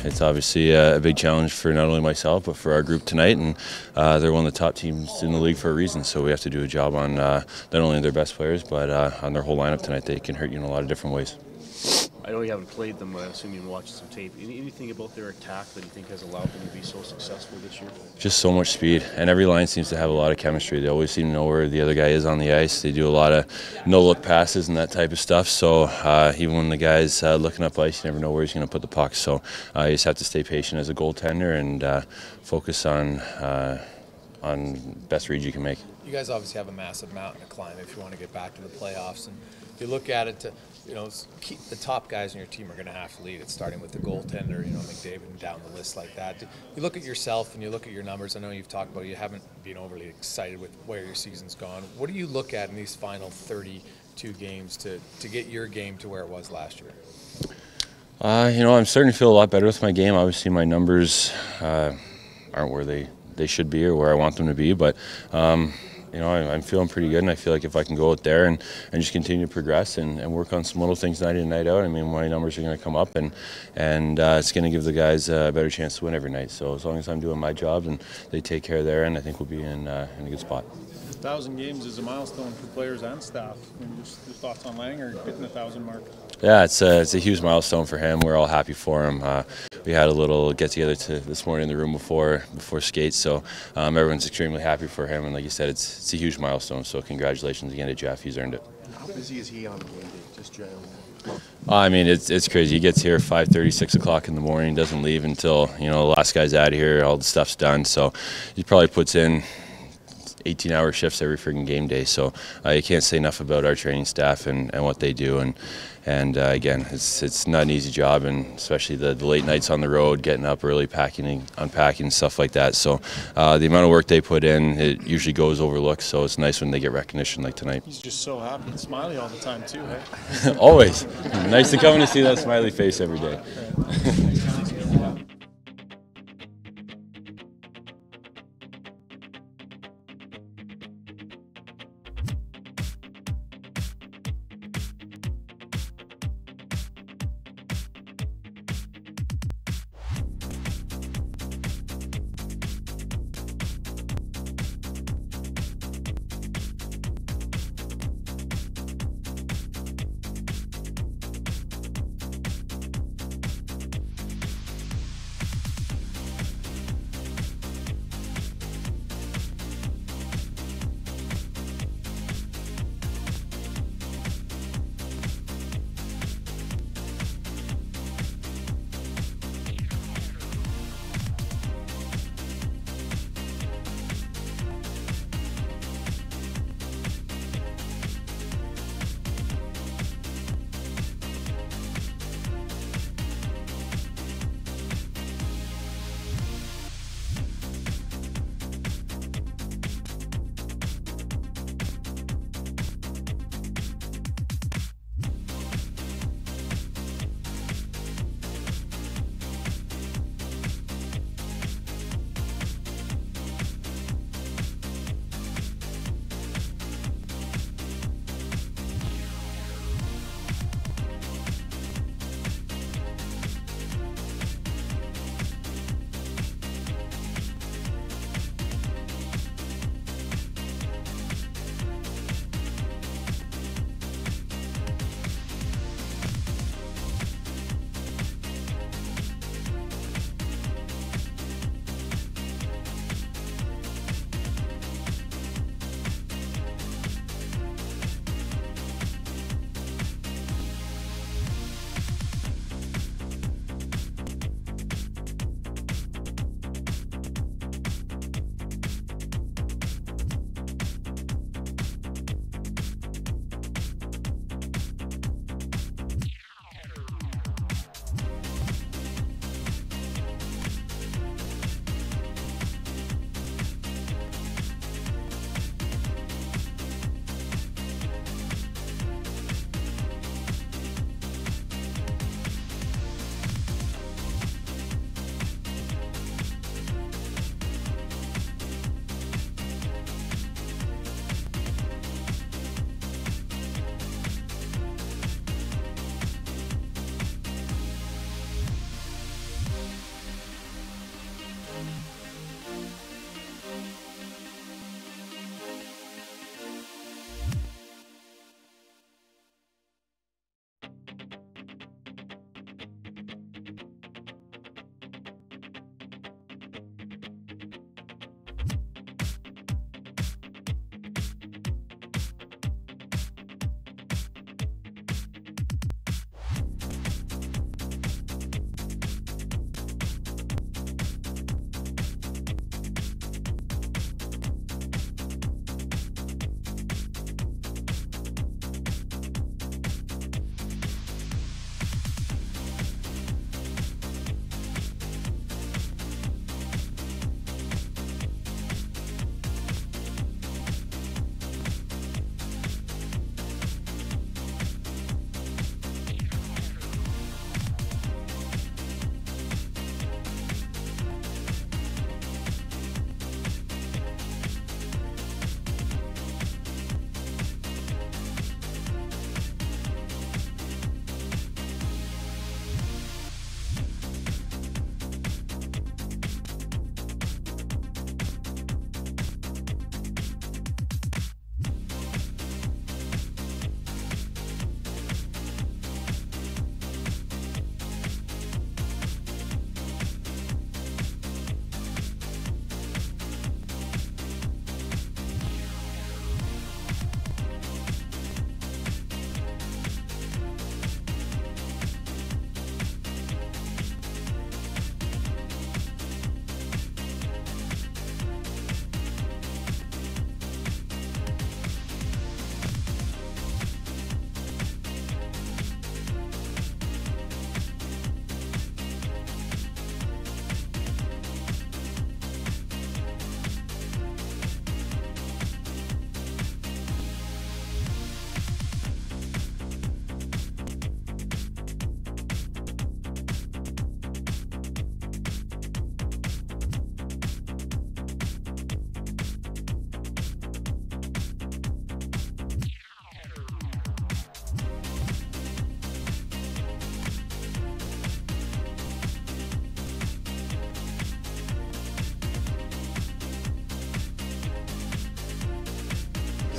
it's obviously a big challenge for not only myself but for our group tonight, and they're one of the top teams in the league for a reason. So we have to do a job on not only their best players but on their whole lineup tonight. They can hurt you in a lot of different ways. I know you haven't played them, but I assume you've watched some tape. Anything about their attack that you think has allowed them to be so successful this year? Just so much speed, and every line seems to have a lot of chemistry. They always seem to know where the other guy is on the ice. They do a lot of no-look passes and that type of stuff, so even when the guy's looking up ice, you never know where he's going to put the puck. So you just have to stay patient as a goaltender and focus on best read you can make. You guys obviously have a massive mountain to climb if you want to get back to the playoffs, and if you look at it, the top guys in your team are going to have to lead it, starting with the goaltender, McDavid, and down the list like that. You look at yourself and you look at your numbers. I know you've talked about you haven't been overly excited with where your season's gone. What do you look at in these final 32 games to get your game to where it was last year? I'm starting to feel a lot better with my game. Obviously, my numbers aren't where they should be or where I want them to be, but I'm feeling pretty good, and I feel like if I can go out there and just continue to progress and work on some little things night in, night out, I mean, my numbers are going to come up, and it's going to give the guys a better chance to win every night. So as long as I'm doing my job and they take care of their end, I think we'll be in a good spot. 1,000 games is a milestone for players and staff. Just your thoughts on Langer hitting the 1,000 mark? Yeah, it's a huge milestone for him. We're all happy for him. We had a little get-together this morning in the room before skates, so everyone's extremely happy for him. And like you said, it's a huge milestone. So congratulations again to Jeff. He's earned it. How busy is he on game day, just generally? I mean, it's crazy. He gets here 5:30, 6 o'clock in the morning. Doesn't leave until the last guy's out of here. All the stuff's done. So he probably puts in 18-hour shifts every freaking game day, so you can't say enough about our training staff and what they do. And again, it's not an easy job, and especially the late nights on the road, getting up early, packing, unpacking, stuff like that. So the amount of work they put in, it usually goes overlooked. So it's nice when they get recognition like tonight. He's just so happy and smiley all the time too, hey? Always. Nice to come in and see that smiley face every day.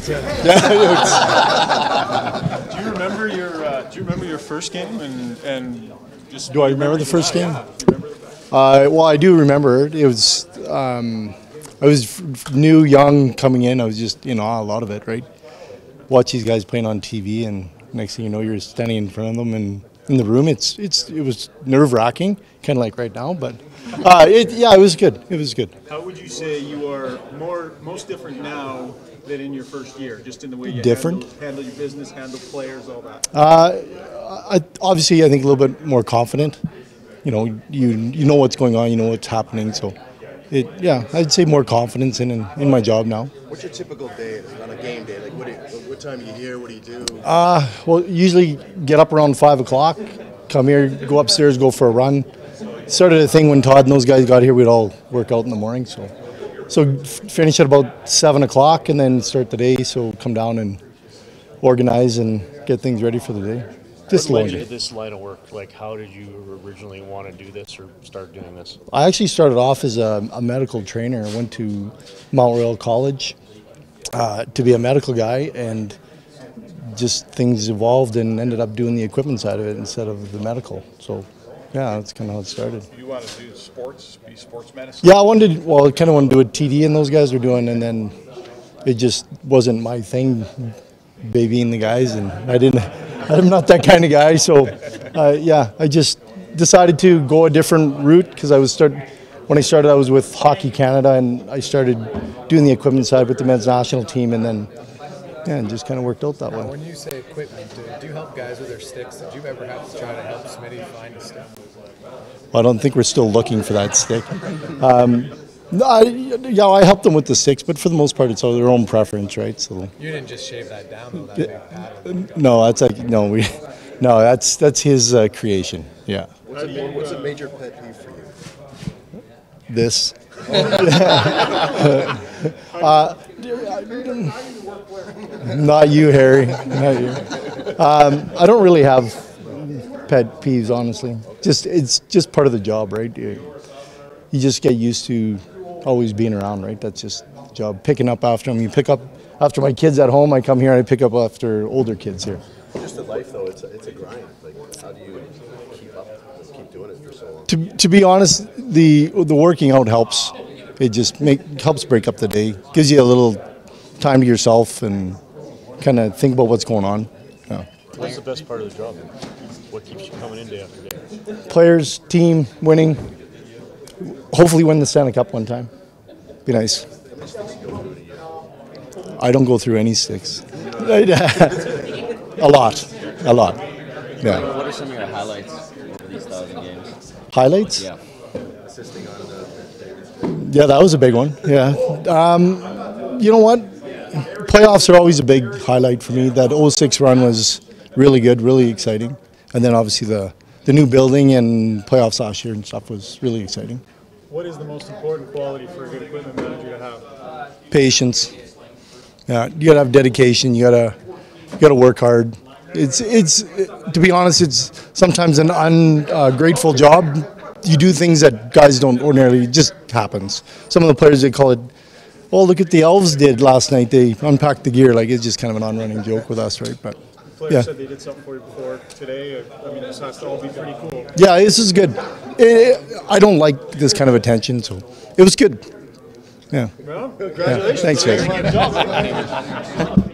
Do you remember your first game and just? Do I remember the first game? Yeah. Do you remember Well, I do remember it. It was I was new, young, coming in. I was just a lot of it, right? Watch these guys playing on TV, and next thing you know, you're standing in front of them and in the room. It was nerve wracking, kind of like right now, but it was good. It was good. How would you say you are most different now than in your first year, just in the way you handle your business, handle players, all that? Obviously, I think a little bit more confident. You know what's going on, you know what's happening. So, I'd say more confidence in my job now. What's your typical day on a game day? Like, what time are you here? What do you do? Well, usually get up around 5 o'clock, come here, go upstairs, go for a run. Started a thing when Todd and those guys got here. We'd all work out in the morning. So finish at about 7 o'clock and then start the day. So come down and organize and get things ready for the day. Just What led you to this line of work? Like, how did you originally want to do this or start doing this? I actually started off as a medical trainer. I went to Mount Royal College to be a medical guy, and just things evolved and ended up doing the equipment side of it instead of the medical. So, yeah, that's kind of how it started. You want to do sports medicine? Yeah, I kind of wanted to do what TD and those guys were doing, and then it just wasn't my thing, babying the guys, and I'm not that kind of guy. So, I just decided to go a different route because when I started, I was with Hockey Canada, and I started doing the equipment side with the men's national team, and then it just kind of worked out that way. When you say equipment, do you help guys with their sticks? Did you ever have to try to help Smitty find a stick? I don't think we're still looking for that stick. I help them with the sticks, but for the most part, it's all their own preference, right? So You didn't just shave that down, though, that big pattern. No, that's his creation. Yeah. What's a major pet peeve for you? This. Not you, Harry. Not you. I don't really have pet peeves, honestly. It's just part of the job, right? You just get used to always being around, right? That's just the job. Picking up after them. You pick up after my kids at home. I come here and I pick up after older kids here. Just in life, though, it's a grind. Like, how do you keep up and keep doing it for so long? To be honest, the working out helps. It just helps break up the day. Gives you a little time to yourself and kind of think about what's going on. Yeah. What's the best part of the job? What keeps you coming in day after day? Players, team, winning. Hopefully win the Stanley Cup one time. Be nice. I don't go through any sticks. A lot. Yeah. What are some of your highlights over these 1,000 games? Highlights? Yeah. Yeah, that was a big one. Yeah. You know what? Playoffs are always a big highlight for me. That 06 run was really good, really exciting. And then obviously the new building and playoffs last year and stuff was really exciting. What is the most important quality for a good equipment manager to have? Patience. Yeah, you gotta have dedication. You gotta work hard. It's to be honest, it's sometimes an ungrateful job. You do things that guys don't ordinarily. It just happens. Some of the players, they call it, "Oh, look at the Elves did last night. They unpacked the gear." Like, it's just kind of an on-running joke with us, right? But Players said they did something for you before today. I mean, this has to all be pretty cool. yeah, this is good. I don't like this kind of attention, so it was good. Yeah. Well, congratulations. Thanks, guys. Good job, man.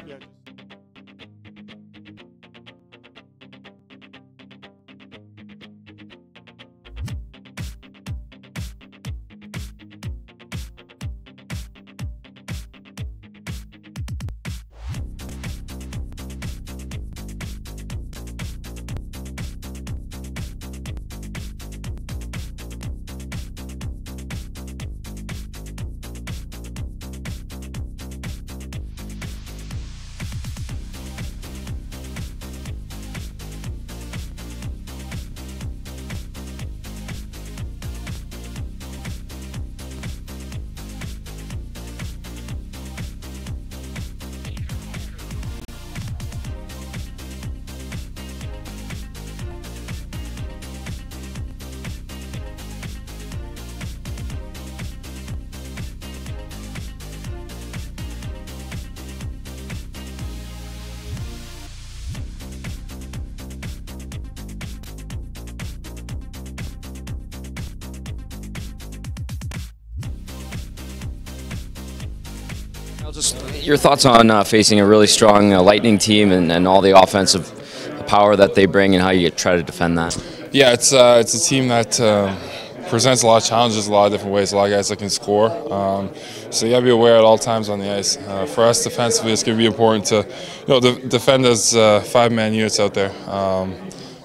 Just your thoughts on facing a really strong Lightning team and all the offensive power that they bring and how you try to defend that. Yeah, it's a team that presents a lot of challenges a lot of different ways. A lot of guys that can score. So you got to be aware at all times on the ice. For us defensively, it's going to be important to defend as 5-man units out there.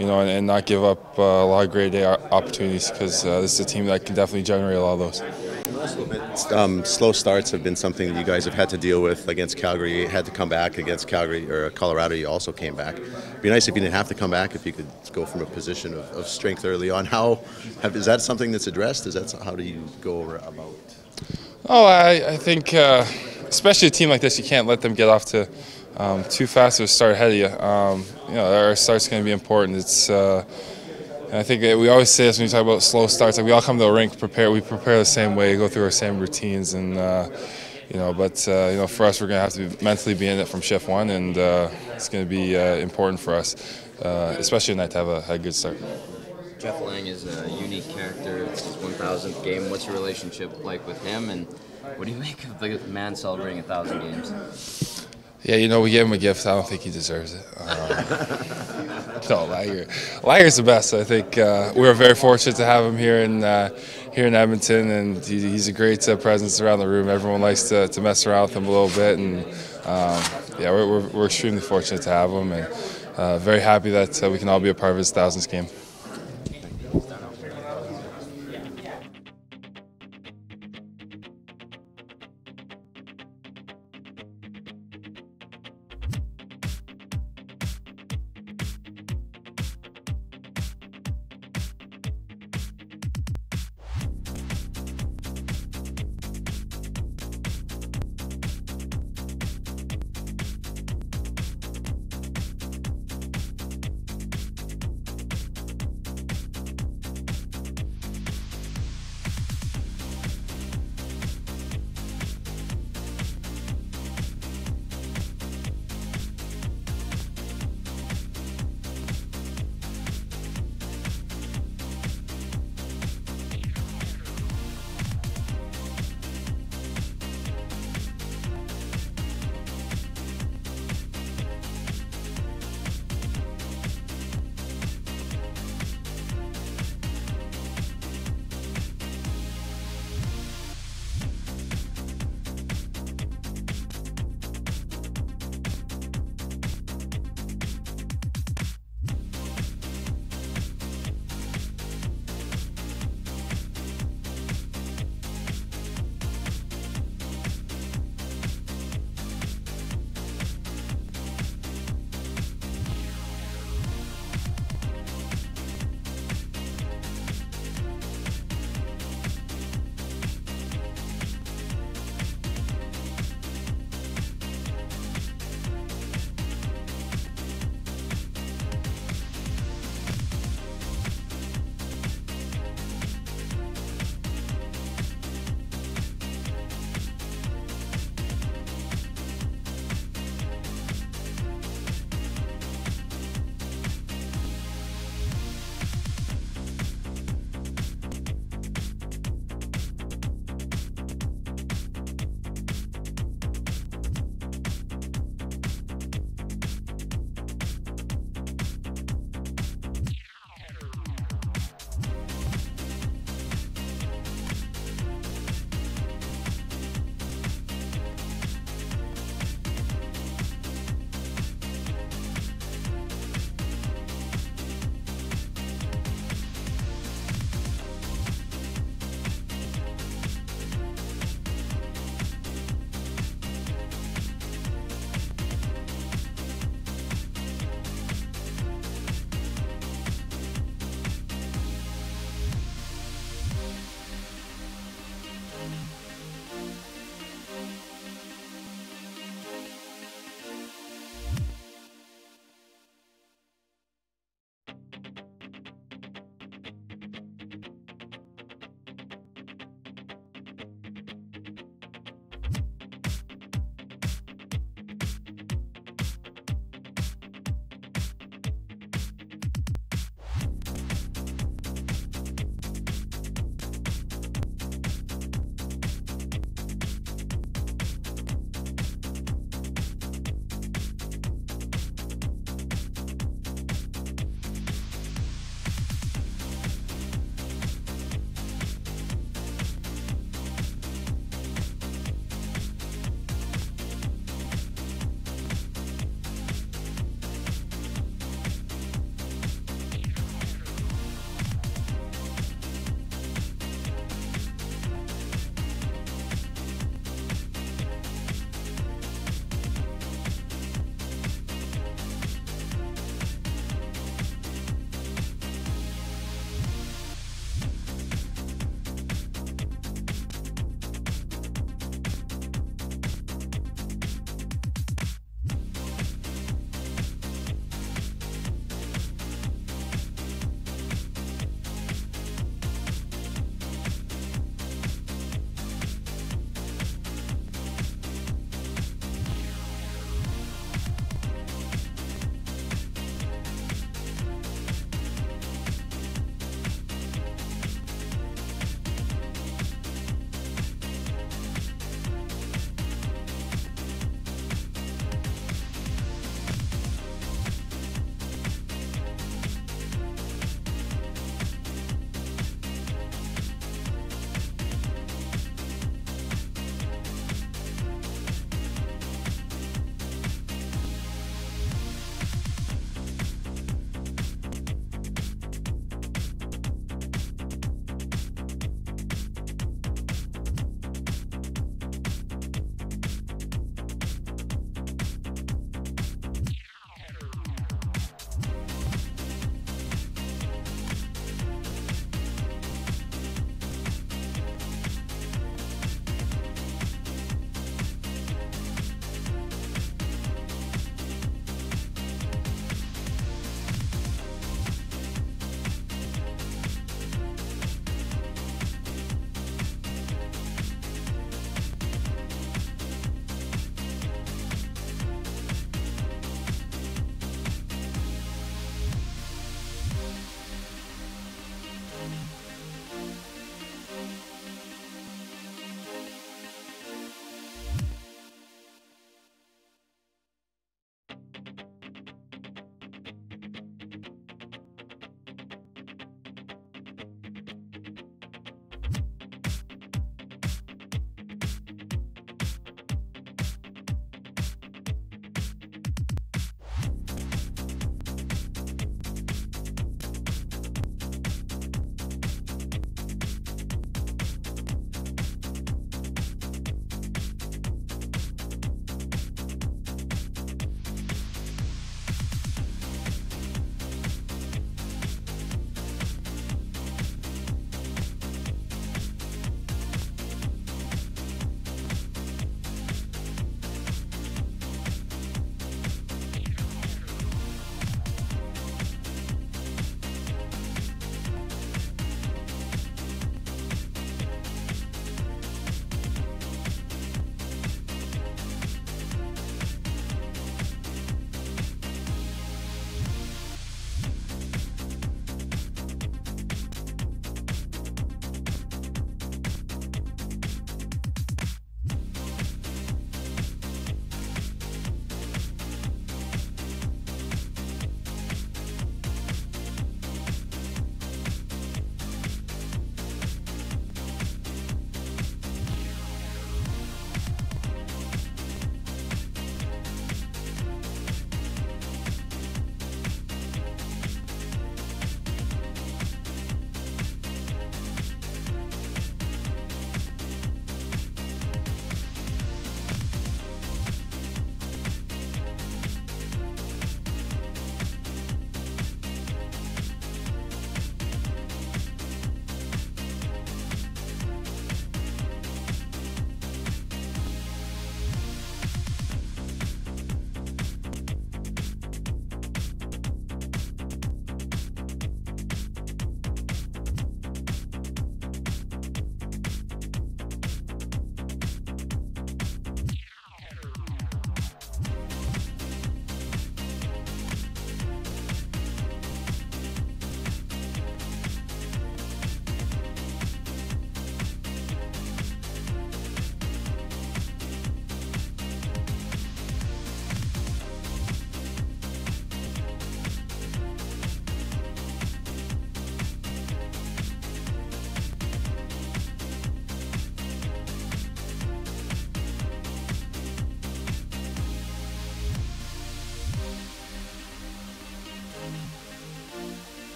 And not give up a lot of great day opportunities because this is a team that can definitely generate a lot of those. Slow starts have been something that you guys have had to deal with against Calgary. You had to come back against Calgary or Colorado. You also came back. It'd be nice if you didn't have to come back. If you could go from a position of strength early on. Is that something that's addressed? How do you go about? Oh, I think especially a team like this, you can't let them get off to too fast of a start ahead of you. Our start's going to be important. And I think we always say this when we talk about slow starts. Like we all come to the rink prepared. We prepare the same way, go through our same routines, and for us, we're going to have to mentally be in it from shift one, and it's going to be important for us, especially tonight, to have a good start. Jeff Lang is a unique character. It's his 1,000th game. What's your relationship like with him, and what do you make of the man celebrating 1,000 games? Yeah, we gave him a gift. I don't think he deserves it. No, Lager's the best. I think we're very fortunate to have him here in Edmonton, and he's a great presence around the room. Everyone likes to mess around with him a little bit, and we're extremely fortunate to have him, and very happy that we can all be a part of his 1,000th game.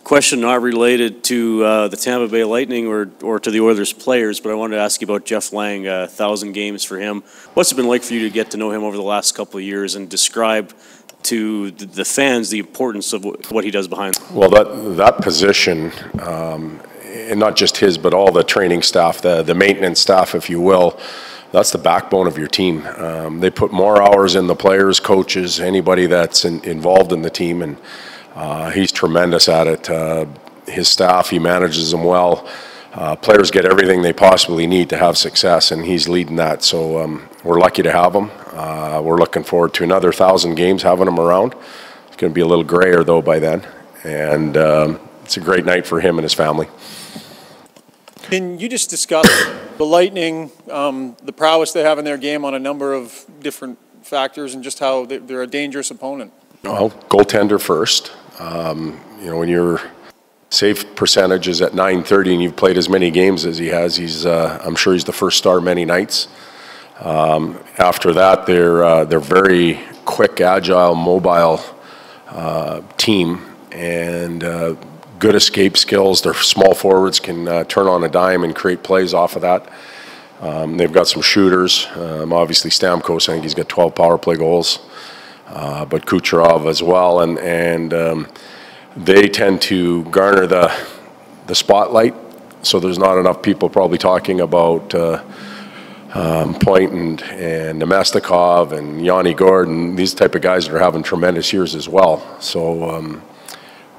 Question not related to the Tampa Bay Lightning or to the Oilers players, but I wanted to ask you about Jeff Lang, 1,000 games for him. What's it been like for you to get to know him over the last couple of years and describe to the fans the importance of what he does behind them? Well, that position, and not just his, but all the training staff, the maintenance staff, if you will, that's the backbone of your team. They put more hours in the players, coaches, anybody that's involved in the team, and he's tremendous at it. His staff, he manages them well. Players get everything they possibly need to have success, and he's leading that. So we're lucky to have him. We're looking forward to another 1,000 games having him around. It's going to be a little grayer, though, by then. And it's a great night for him and his family. Can you just discuss the Lightning, the prowess they have in their game on a number of different factors, and just how they're a dangerous opponent? Well, goaltender first. You know, when your save percentage is at .930 and you've played as many games as he has, I'm sure he's the first star many nights. After that, they're very quick, agile, mobile team, and good escape skills. Their small forwards can turn on a dime and create plays off of that. They've got some shooters. Obviously, Stamkos, I think he's got 12 power play goals. But Kucherov as well, and they tend to garner the spotlight. So there's not enough people probably talking about Point and Nemestikov and Yanni Gordon, these type of guys that are having tremendous years as well. So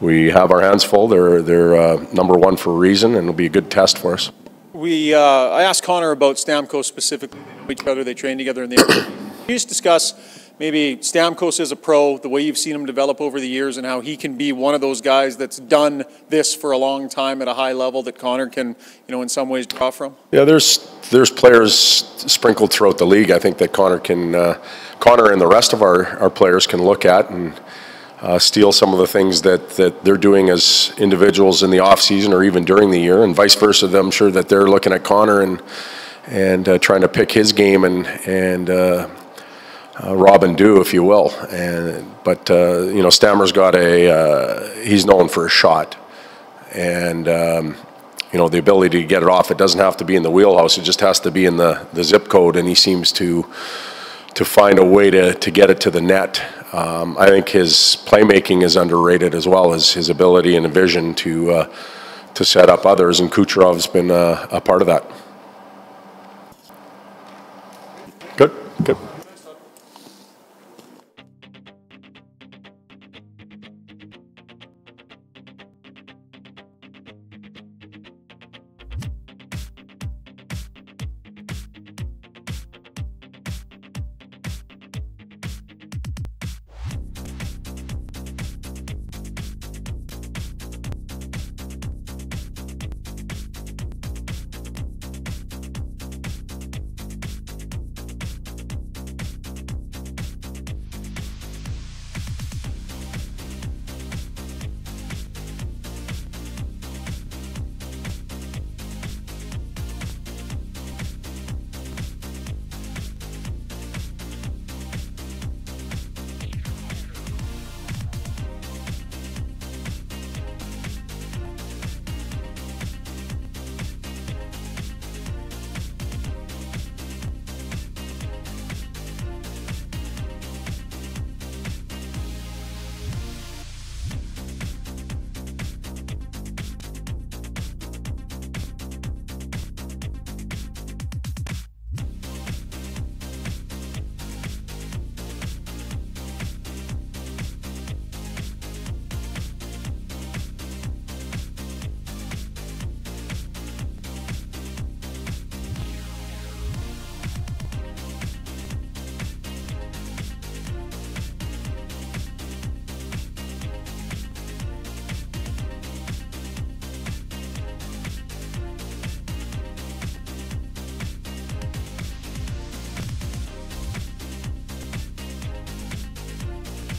we have our hands full. They're number one for a reason, and it'll be a good test for us. I asked Connor about Stamkos specifically. Each other, they train together in the. Can you just discuss maybe Stamkos as a pro, the way you've seen him develop over the years, and how he can be one of those guys that's done this for a long time at a high level that Connor can, in some ways draw from? Yeah, there's players sprinkled throughout the league. I think that Connor and the rest of our players can look at and steal some of the things that they're doing as individuals in the off season or even during the year, and vice versa. I'm sure that they're looking at Connor and trying to pick his game and rob and do, if you will. But Stammer's got he's known for a shot, and the ability to get it off. It doesn't have to be in the wheelhouse. It just has to be in the zip code, and he seems to find a way to get it to the net. I think his playmaking is underrated, as well as his ability and vision to set up others, and Kucherov's been a part of that. Good.